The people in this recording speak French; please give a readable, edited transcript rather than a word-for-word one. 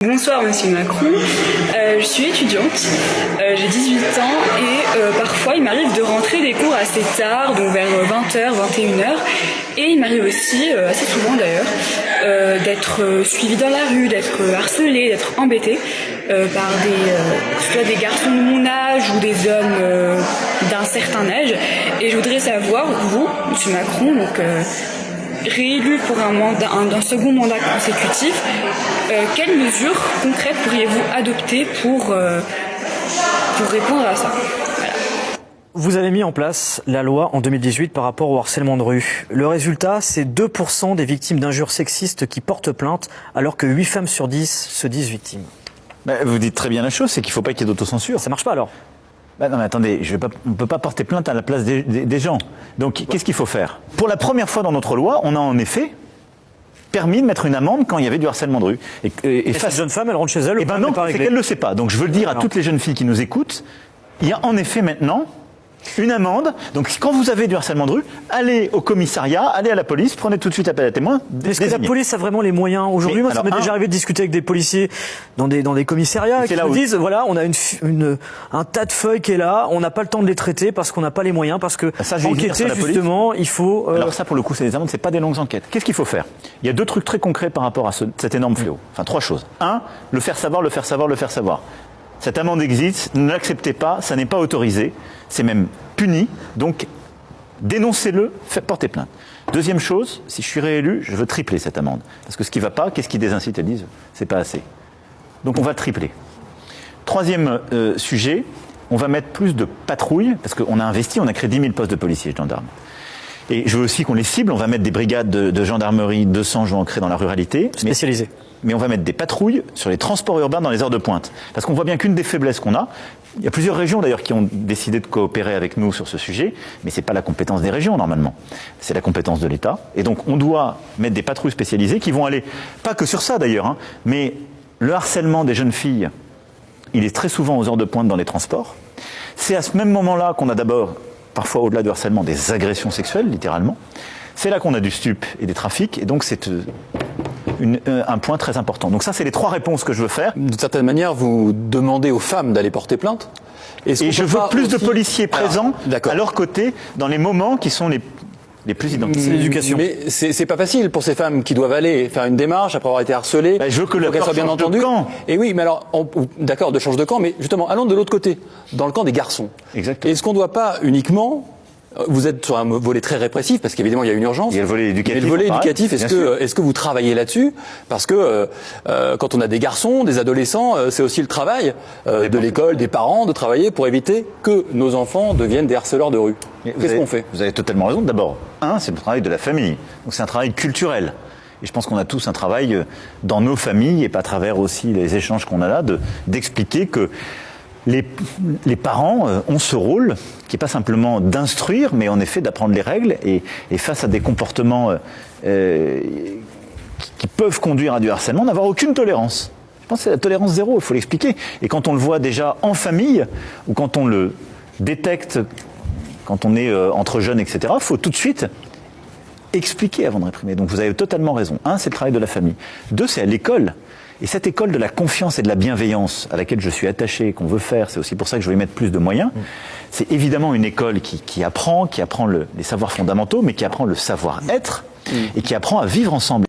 Bonsoir Monsieur Macron, je suis étudiante, j'ai 18 ans et parfois il m'arrive de rentrer des cours assez tard, donc vers 20h, 21h, et il m'arrive aussi, assez souvent d'ailleurs, d'être suivie dans la rue, d'être harcelée, d'être embêtée par soit des garçons de mon âge ou des hommes d'un certain âge, et je voudrais savoir, vous, Monsieur Macron, donc réélu pour un second mandat consécutif, quelles mesures concrètes pourriez-vous adopter pour répondre à ça? Voilà. Vous avez mis en place la loi en 2018 par rapport au harcèlement de rue. Le résultat, c'est 2% des victimes d'injures sexistes qui portent plainte, alors que 8 femmes sur 10 se disent victimes. Vous dites très bien la chose, c'est qu'il ne faut pas qu'il y ait d'autocensure. Ça marche pas alors? Non mais attendez, on ne peut pas porter plainte à la place des gens. Donc qu'est-ce qu'il faut faire? Pour la première fois dans notre loi, on a en effet permis de mettre une amende quand il y avait du harcèlement de rue. Et cette jeune femme, elle rentre chez elle, et ben non, c'est qu'elle ne le sait pas. Donc je veux le dire à toutes les jeunes filles qui nous écoutent, il y a en effet maintenant une amende. Donc quand vous avez du harcèlement de rue, allez au commissariat, allez à la police, prenez tout de suite appel à témoins. Est-ce que la police a vraiment les moyens aujourd'hui? Moi, ça m'est déjà arrivé de discuter avec des policiers dans des commissariats qui me disent, voilà, on a un tas de feuilles qui est là, on n'a pas le temps de les traiter parce qu'on n'a pas les moyens, parce que enquêter justement, il faut... Alors ça, pour le coup, c'est des amendes, c'est pas des longues enquêtes. Qu'est-ce qu'il faut faire? Il y a deux trucs très concrets par rapport à cet énorme fléau. Enfin, trois choses. Un, le faire savoir, le faire savoir, le faire savoir. Cette amende existe, ne l'acceptez pas, ça n'est pas autorisé, c'est même puni, donc dénoncez-le, portez plainte. Deuxième chose, si je suis réélu, je veux tripler cette amende. Parce que ce qui ne va pas, qu'est-ce qui désincite? Elles disent, c'est pas assez. Donc on va tripler. Troisième sujet, on va mettre plus de patrouilles, parce qu'on a investi, on a créé 10 000 postes de policiers et de gendarmes. Et je veux aussi qu'on les cible, on va mettre des brigades de gendarmerie, 200, je vais en créer dans la ruralité. Spécialisées. Mais on va mettre des patrouilles sur les transports urbains dans les heures de pointe. Parce qu'on voit bien qu'une des faiblesses qu'on a, il y a plusieurs régions d'ailleurs qui ont décidé de coopérer avec nous sur ce sujet, mais ce n'est pas la compétence des régions normalement, c'est la compétence de l'État. Et donc on doit mettre des patrouilles spécialisées qui vont aller, pas que sur ça d'ailleurs, hein, mais le harcèlement des jeunes filles, il est très souvent aux heures de pointe dans les transports. C'est à ce même moment-là qu'on a d'abord, parfois au-delà du harcèlement, des agressions sexuelles, littéralement. C'est là qu'on a du stup et des trafics, et donc c'est un point très important. Donc ça, c'est les trois réponses que je veux faire. D'une certaine manière, vous demandez aux femmes d'aller porter plainte. Et je veux plus de policiers présents à leur côté dans les moments qui sont les plus identiques. C'est l'éducation. Mais c'est pas facile pour ces femmes qui doivent aller faire une démarche après avoir été harcelées. Je veux que le soit bien entendu. Et oui, mais alors, d'accord, de change de camp, mais justement, allons de l'autre côté, dans le camp des garçons. Exactement. Est-ce qu'on ne doit pas uniquement... Vous êtes sur un volet très répressif parce qu'évidemment il y a une urgence. Il y a le volet éducatif. Et le volet éducatif, est-ce que vous travaillez là-dessus? Parce que quand on a des garçons, des adolescents, c'est aussi le travail de l'école, des parents, de travailler pour éviter que nos enfants deviennent des harceleurs de rue. Qu'est-ce qu'on fait? Vous avez totalement raison. D'abord, c'est le travail de la famille. Donc c'est un travail culturel. Et je pense qu'on a tous un travail dans nos familles et pas à travers aussi les échanges qu'on a là d'expliquer que les parents ont ce rôle qui n'est pas simplement d'instruire, mais en effet d'apprendre les règles et face à des comportements qui peuvent conduire à du harcèlement, n'avoir aucune tolérance. Je pense que c'est la tolérance zéro, il faut l'expliquer. Et quand on le voit déjà en famille, ou quand on le détecte, quand on est entre jeunes, etc., il faut tout de suite expliquer avant de réprimer. Donc vous avez totalement raison. Un, c'est le travail de la famille. Deux, c'est à l'école. Et cette école de la confiance et de la bienveillance à laquelle je suis attaché, qu'on veut faire, c'est aussi pour ça que je veux y mettre plus de moyens, c'est évidemment une école qui apprend les savoirs fondamentaux, mais qui apprend le savoir-être et qui apprend à vivre ensemble.